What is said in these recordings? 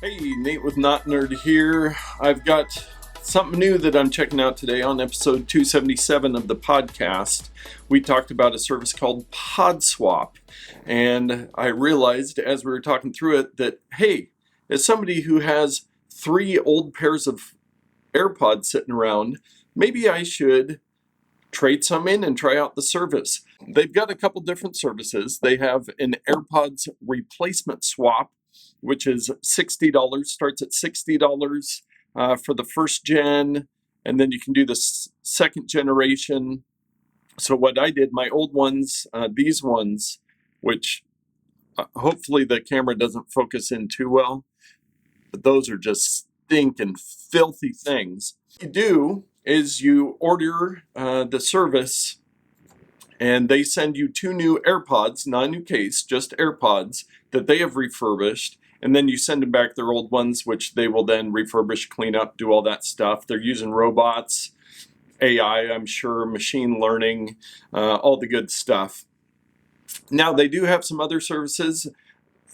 Hey, Nate with Not Nerd here. I've got something new that I'm checking out today on episode 277 of the podcast. We talked about a service called Podswap, and I realized as we were talking through it that, hey, as somebody who has 3 old pairs of AirPods sitting around, maybe I should trade some in and try out the service. They've got a couple different services. They have an AirPods replacement swap, which is $60, starts at $60 for the first gen, and then you can do the second generation. So what I did, my old ones, these ones, which hopefully the camera doesn't focus in too well, but those are just stinking filthy things. What you do is you order the service and they send you 2 new AirPods, not a new case, just AirPods that they have refurbished. And then you send them back their old ones, which they will then refurbish, clean up, do all that stuff. They're using robots, AI, I'm sure, machine learning, all the good stuff. Now, they do have some other services.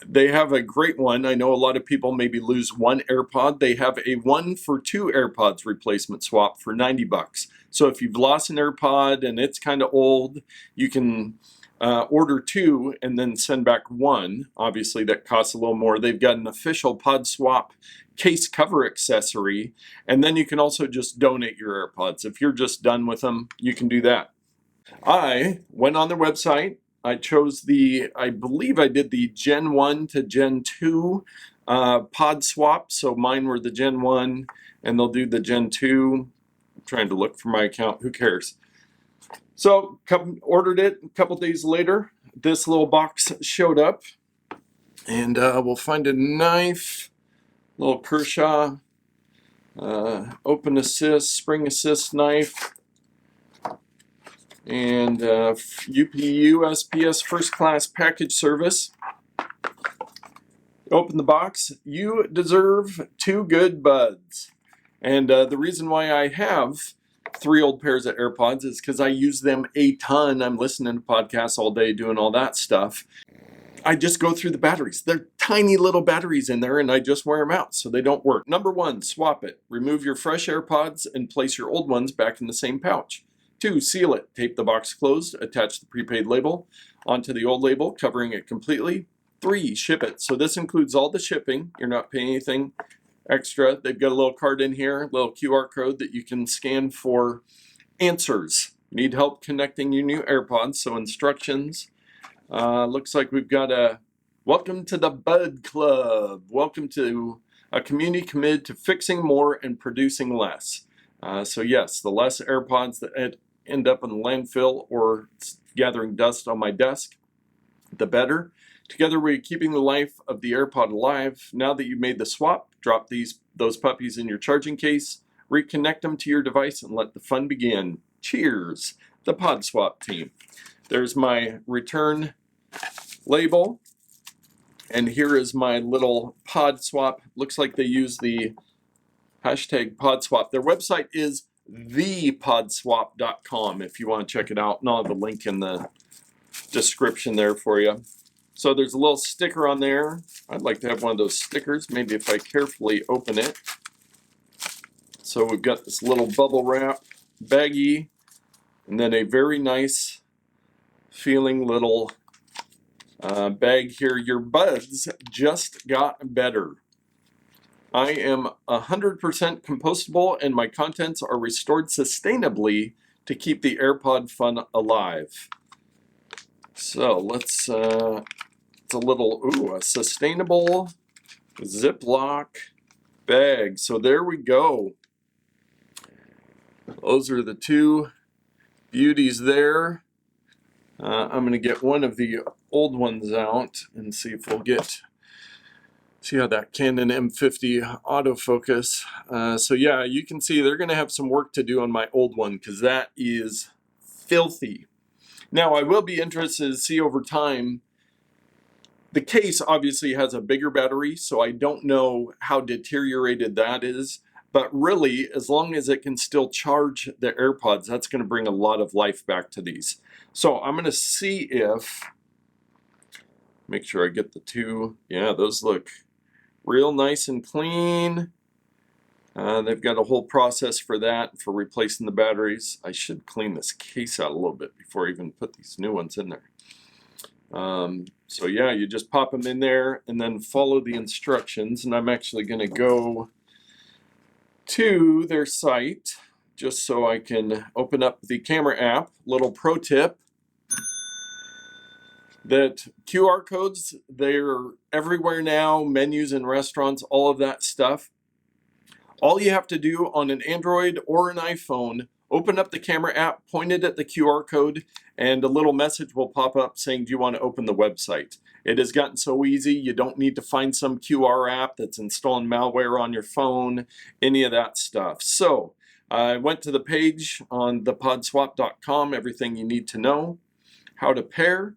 They have a great one. I know a lot of people maybe lose one AirPod. They have a 1 for 2 AirPods replacement swap for $90. So if you've lost an AirPod and it's kind of old, you can order 2 and then send back 1. Obviously, that costs a little more. They've got an official Podswap case cover accessory, and then you can also just donate your AirPods. If you're just done with them, you can do that. I went on their website. I chose I believe I did the Gen 1 to Gen 2 pod swap. So mine were the Gen 1 and they'll do the Gen 2. I'm trying to look for my account. Who cares? So ordered it. A couple days later, this little box showed up. And we'll find a knife, little Kershaw, open assist, spring assist knife. And USPS first class package service. Open the box. You deserve 2 good buds. And the reason why I have 3 old pairs of AirPods is because I use them a ton. I'm listening to podcasts all day, doing all that stuff. I just go through the batteries. They're tiny little batteries in there, and I just wear them out so they don't work. Number 1, swap it. Remove your fresh AirPods and place your old ones back in the same pouch. 2, seal it. Tape the box closed. Attach the prepaid label onto the old label, covering it completely. 3, ship it. So this includes all the shipping. You're not paying anything extra. They've got a little card in here, a little QR code that you can scan for answers. Need help connecting your new AirPods, so instructions. Looks like we've got a welcome to the Bud Club. Welcome to a community committed to fixing more and producing less. So yes, the less AirPods that end up in the landfill or gathering dust on my desk, the better. Together we're keeping the life of the AirPod alive. Now that you've made the swap, drop those puppies in your charging case, reconnect them to your device, and let the fun begin. Cheers, the Podswap team. There's my return label, and here is my little Podswap. Looks like they use the hashtag Podswap. Their website is thepodswap.com if you want to check it out, and I'll have a link in the description there for you. So there's a little sticker on there. I'd like to have one of those stickers, maybe if I carefully open it. So we've got this little bubble wrap baggie, and then a very nice feeling little bag here. Your buds just got better. I am 100% compostable, and my contents are restored sustainably to keep the AirPod fun alive. So it's a little, a sustainable Ziploc bag. So there we go. Those are the 2 beauties there. I'm going to get one of the old ones out and see if we'll see how that Canon M50 autofocus. So yeah, you can see they're going to have some work to do on my old one because that is filthy. Now, I will be interested to see over time. The case obviously has a bigger battery, so I don't know how deteriorated that is. But really, as long as it can still charge the AirPods, that's going to bring a lot of life back to these. So I'm going to see if, make sure I get the 2. Yeah, those look real nice and clean. They've got a whole process for that, for replacing the batteries. I should clean this case out a little bit before I even put these new ones in there. So yeah, you just pop them in there and then follow the instructions. And I'm actually going to go to their site just so I can open up the camera app. Little pro tip, that QR codes, they're everywhere now, menus in restaurants, all of that stuff. All you have to do on an Android or an iPhone, open up the camera app, point it at the QR code, and a little message will pop up saying, do you want to open the website? It has gotten so easy, you don't need to find some QR app that's installing malware on your phone, any of that stuff. So I went to the page on the podswap.com, everything you need to know, how to pair,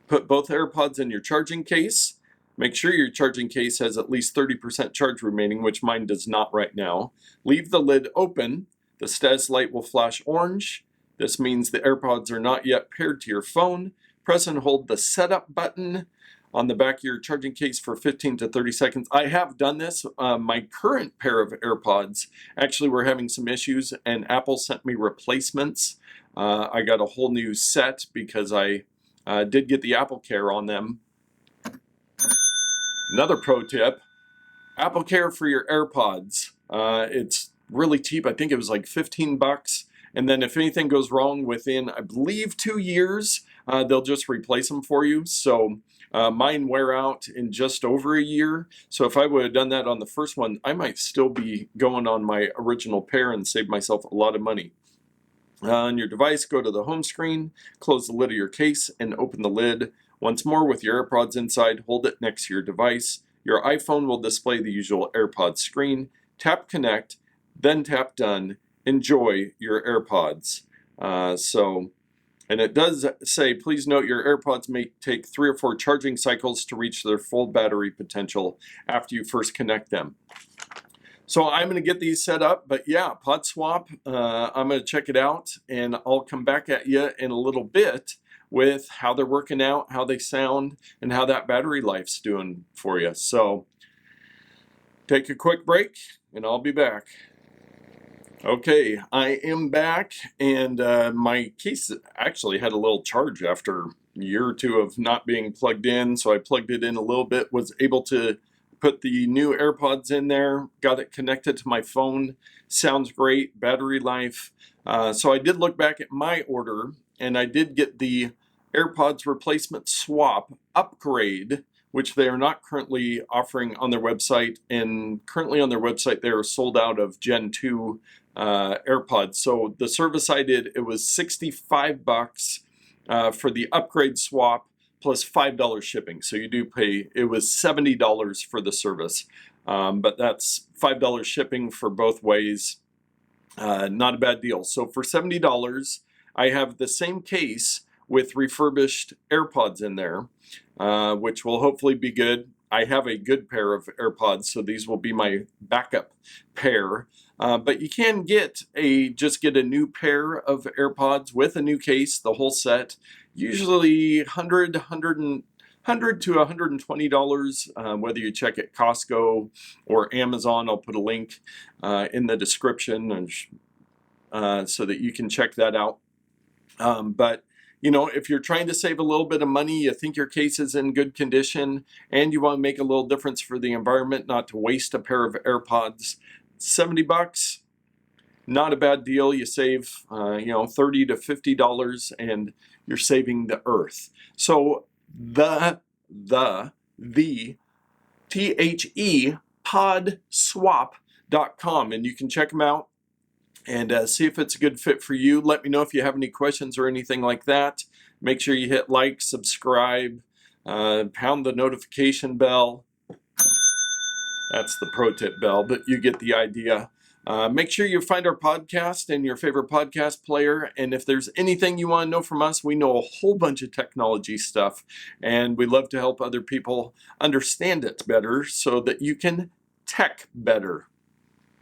put both AirPods in your charging case. Make sure your charging case has at least 30% charge remaining, which mine does not right now. Leave the lid open. The status light will flash orange. This means the AirPods are not yet paired to your phone. Press and hold the setup button on the back of your charging case for 15 to 30 seconds. I have done this. My current pair of AirPods actually were having some issues, and Apple sent me replacements. I got a whole new set because I did get the Apple Care on them. Another pro tip, Apple Care for your AirPods. It's really cheap. I think it was like 15 bucks. And then if anything goes wrong within, I believe, 2 years, they'll just replace them for you. So mine wear out in just over a year. So if I would have done that on the first one, I might still be going on my original pair and save myself a lot of money. On your device, go to the home screen, close the lid of your case, and open the lid. Once more, with your AirPods inside, hold it next to your device. Your iPhone will display the usual AirPods screen. Tap connect, then tap done. Enjoy your AirPods. And it does say, please note your AirPods may take 3 or 4 charging cycles to reach their full battery potential after you first connect them. So I'm going to get these set up, but yeah, Podswap, I'm going to check it out, and I'll come back at you in a little bit with how they're working out, how they sound, and how that battery life's doing for you. So take a quick break, and I'll be back. Okay, I am back, and my case actually had a little charge after a year or two of not being plugged in, so I plugged it in a little bit, was able to put the new AirPods in there, got it connected to my phone. Sounds great, battery life. So I did look back at my order, and I did get the AirPods replacement swap upgrade, which they are not currently offering on their website. And currently on their website, they are sold out of Gen 2 AirPods. So the service I did, it was 65 bucks for the upgrade swap, plus $5 shipping. So you do pay, it was $70 for the service. But that's $5 shipping for both ways. Not a bad deal. So for $70, I have the same case with refurbished AirPods in there, which will hopefully be good. I have a good pair of AirPods, so these will be my backup pair. But you can just get a new pair of AirPods with a new case, the whole set. Usually $100 to $120, whether you check at Costco or Amazon. I'll put a link in the description, and so that you can check that out. But you know, if you're trying to save a little bit of money, you think your case is in good condition, and you want to make a little difference for the environment, not to waste a pair of AirPods, 70 bucks, not a bad deal. You save, $30 to $50, and you're saving the earth. So the THE podswap.com, and you can check them out and see if it's a good fit for you. Let me know if you have any questions or anything like that. Make sure you hit like, subscribe, pound the notification bell. That's the pro tip bell, but you get the idea. Make sure you find our podcast in your favorite podcast player. And if there's anything you want to know from us, we know a whole bunch of technology stuff, and we love to help other people understand it better so that you can tech better.